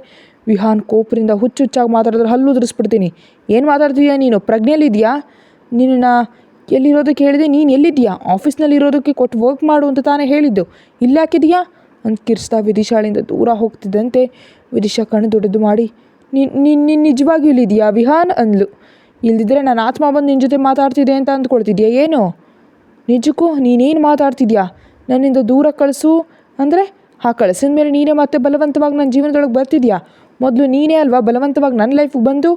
Speaker 1: ವಿಹಾನ್ ಕೋಪದಿಂದ ಹುಚ್ಚುಚ್ಚಾಗಿ ಮಾತಾಡಿದ್ರೆ ಹಲ್ಲು ಉದುರಿಸ್ಬಿಡ್ತೀನಿ. ಏನು ಮಾತಾಡ್ತಿದ್ಯಾ ನೀನು? ಪ್ರಜ್ಞೆಯಲ್ಲಿದೆಯಾ? ನಿನ್ನನ್ನು ಎಲ್ಲಿರೋದಕ್ಕೆ ಹೇಳಿದೆ? ನೀನು ಎಲ್ಲಿದ್ದೀಯಾ? ಆಫೀಸ್ನಲ್ಲಿ ಇರೋದಕ್ಕೆ ಕೊಟ್ಟು ವರ್ಕ್ ಮಾಡು ಅಂತ ತಾನೇ ಹೇಳಿದ್ದು. ಇಲ್ಲಿ ಹಾಕಿದೆಯಾ ಅಂತ ಕಿರ್ಸ್ತಾ ವಿದಿಶಾಳಿಂದ ದೂರ ಹೋಗ್ತಿದ್ದಂತೆ ವಿದಿಶಾ ಕಣ್ಣು ದೊಡ್ಡದು ಮಾಡಿ, ನೀನು ನಿಜವಾಗಿಯೂ ಇಲ್ಲಿದೆಯಾ ವಿಹಾನ್ ಅಂದ್ಲು. ಇಲ್ದಿದ್ರೆ ನನ್ನ ಆತ್ಮ ಬಂದು ನಿನ್ನ ಜೊತೆ ಮಾತಾಡ್ತಿದ್ದೆ ಅಂತ ಅಂದ್ಕೊಳ್ತಿದ್ಯಾ ಏನು? ನಿಜಕ್ಕೂ ನೀನೇನು ಮಾತಾಡ್ತಿದ್ಯಾ? ನನ್ನಿಂದ ದೂರ ಕಳಿಸು ಅಂದರೆ ಕಳಿಸಿದ ಮೇಲೆ ನೀನೇ ಮತ್ತೆ ಬಲವಂತವಾಗಿ ನನ್ನ ಜೀವನದೊಳಗೆ ಬರ್ತಿದ್ಯಾ? ಮೊದಲು ನೀನೇ ಅಲ್ವಾ ಬಲವಂತವಾಗಿ ನನ್ನ ಲೈಫಿಗೆ ಬಂದು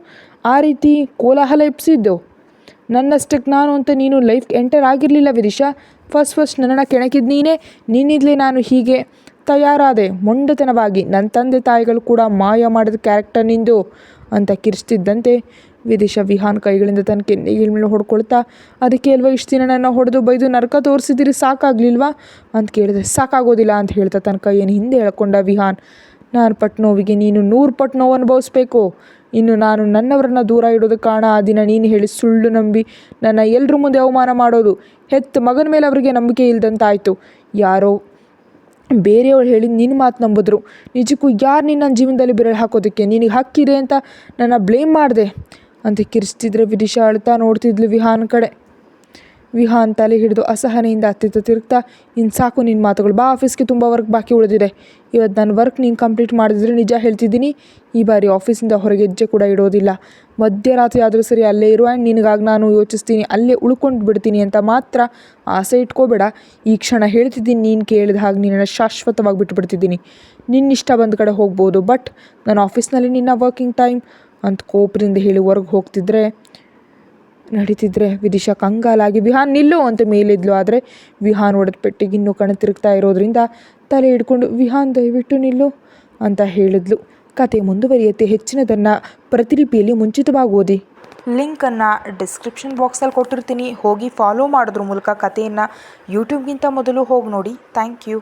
Speaker 1: ಆ ರೀತಿ ಕೋಲಾಹಲ ಎಪ್ಸಿದ್ದು? ನನ್ನಷ್ಟಕ್ಕೆ ನಾನು ಅಂತ ನೀನು ಲೈಫ್ಗೆ ಎಂಟರ್ ಆಗಿರಲಿಲ್ಲ ವಿದಿಶಾ. ಫಸ್ಟ್ ನನ್ನನ್ನು ಕೆಣಕಿದ್ದು ನಿನ್ನಿಂದಲೇ ನಾನು ಹೀಗೆ ತಯಾರಾದೆ ಮೊಂಡತನವಾಗಿ. ನನ್ನ ತಂದೆ ತಾಯಿಗಳು ಕೂಡ ಮಾಯ ಮಾಡಿದ ಕ್ಯಾರೆಕ್ಟರ್ ನಿಂದು ಅಂತ ಕಿರಿಸ್ತಿದ್ದಂತೆ ವಿದಿಶಾ ವಿಹಾನ್ ಕೈಗಳಿಂದ ತನ್ನ ಕೆನ್ನೆಗಳ ಮೇಲೆ ಹೊಡ್ಕೊಳ್ತಾ, ಅದಕ್ಕೆ ಅಲ್ವಾ ಇಷ್ಟು ದಿನ ನನ್ನ ಹೊಡೆದು ಬೈದು ನರಕ ತೋರಿಸಿದಿರಿ, ಸಾಕಾಗಲಿಲ್ವಾ ಅಂತ ಕೇಳಿದೆ. ಸಾಕಾಗೋದಿಲ್ಲ ಅಂತ ಹೇಳ್ತಾ ತನ್ನ ಕೈಯನ್ನು ಹಿಂದೆ ಎಳ್ಕೊಂಡ ವಿಹಾನ್. ನಾನು ಪಟ್ಟು ನೋವಿಗೆ ನೀನು 100 ಪಟ್ಟು ನೋವು ಅನುಭವಿಸ್ಬೇಕು. ಇನ್ನು ನಾನು ನನ್ನವರನ್ನು ದೂರ ಇಡೋದಕ್ಕೆ ಕಾರಣ ಆ ದಿನ ನೀನು ಹೇಳಿ ಸುಳ್ಳು ನಂಬಿ ನನ್ನ ಎಲ್ಲರ ಮುಂದೆ ಅವಮಾನ ಮಾಡೋದು. ಹೆತ್ತ ಮಗನ ಮೇಲೆ ಅವರಿಗೆ ನಂಬಿಕೆ ಇಲ್ದಂತಾಯಿತು. ಯಾರೋ ಬೇರೆಯವ್ರು ಹೇಳಿ ನಿನ್ನ ಮಾತು ನಂಬಿದ್ರು. ನಿಜಕ್ಕೂ ಯಾರು ನಿನ್ನ ಜೀವನದಲ್ಲಿ ಬೆರಳು ಹಾಕೋದಕ್ಕೆ? ನಿನಗೆ ಹಕ್ಕಿದೆ ಅಂತ ನನ್ನ ಬ್ಲೇಮ್ ಮಾಡಿದೆ ಅಂತ ಕಿರಿಸ್ತಿದ್ರೆ ವಿದಿಶಾ ಅಳ್ತಾ ನೋಡ್ತಿದ್ಲು ವಿಹಾನ್ ಕಡೆ. ವಿಹಾನ್ ತಲೆ ಹಿಡಿದು ಅಸಹನೆಯಿಂದ ಹತ್ತಿತ್ತ ತಿರುಗ್ತಾ, ಇನ್ನು ಸಾಕು ನಿನ್ನ ಮಾತುಗಳು, ಬಾ ಆಫೀಸ್ಗೆ ತುಂಬ ವರ್ಕ್ ಬಾಕಿ ಉಳಿದಿದೆ. ಇವತ್ತು ನನ್ನ ವರ್ಕ್ ನೀನು ಕಂಪ್ಲೀಟ್ ಮಾಡಿದ್ರೆ ನಿಜ ಹೇಳ್ತಿದ್ದೀನಿ ಈ ಬಾರಿ ಆಫೀಸಿಂದ ಹೊರಗೆ ಹೆಜ್ಜೆ ಕೂಡ ಇಡೋದಿಲ್ಲ. ಮಧ್ಯರಾತ್ರಿ ಆದರೂ ಸರಿ ಅಲ್ಲೇ ಇರು. ಆ್ಯಂಡ್ ನಿನಗಾಗಿ ನಾನು ಯೋಚಿಸ್ತೀನಿ, ಅಲ್ಲೇ ಉಳ್ಕೊಂಡು ಬಿಡ್ತೀನಿ ಅಂತ ಮಾತ್ರ ಆಸೆ ಇಟ್ಕೋಬೇಡ. ಈ ಕ್ಷಣ ಹೇಳ್ತಿದ್ದೀನಿ, ನೀನು ಕೇಳಿದ ಹಾಗೆ ನಿನ್ನನ್ನು ಶಾಶ್ವತವಾಗಿ ಬಿಟ್ಟುಬಿಡ್ತಿದ್ದೀನಿ. ನಿನ್ನಿಷ್ಟ ಬಂದ ಕಡೆ ಹೋಗ್ಬೋದು, ಬಟ್ ನಾನು ಆಫೀಸ್ನಲ್ಲಿ ನಿನ್ನ ವರ್ಕಿಂಗ್ ಟೈಮ್ ಅಂತ ಕೋಪದಿಂದ ಹೇಳಿ ಹೊರಗೆ ನಡೀತಿದ್ರೆ ವಿದಿಶಾ ಕಂಗಾಲಾಗಿ ವಿಹಾನ್ ನಿಲ್ಲು ಅಂತ ಮೇಲಿದ್ಲು. ಆದರೆ ವಿಹಾನ್ ಹೊಡೆದ ಪೆಟ್ಟಿಗೆ ಇನ್ನೂ ಕಣ್ಣು ತಿರುಗ್ತಾ ಇರೋದ್ರಿಂದ ತಲೆ ಹಿಡ್ಕೊಂಡು ವಿಹಾನ್ ದಯವಿಟ್ಟು ನಿಲ್ಲು ಅಂತ ಹೇಳಿದ್ಲು. ಕತೆ ಮುಂದುವರಿಯುತ್ತೆ. ಹೆಚ್ಚಿನದನ್ನು ಪ್ರತಿಲಿಪಿಯಲ್ಲಿ ಮುಂಚಿತವಾಗಿ ಓದಿ. ಲಿಂಕನ್ನು ಡಿಸ್ಕ್ರಿಪ್ಷನ್ ಬಾಕ್ಸಲ್ಲಿ ಕೊಟ್ಟಿರ್ತೀನಿ. ಹೋಗಿ ಫಾಲೋ ಮಾಡೋದ್ರ ಮೂಲಕ ಕಥೆಯನ್ನು ಯೂಟ್ಯೂಬ್ಗಿಂತ ಮೊದಲು ಹೋಗಿ ನೋಡಿ. Thank you.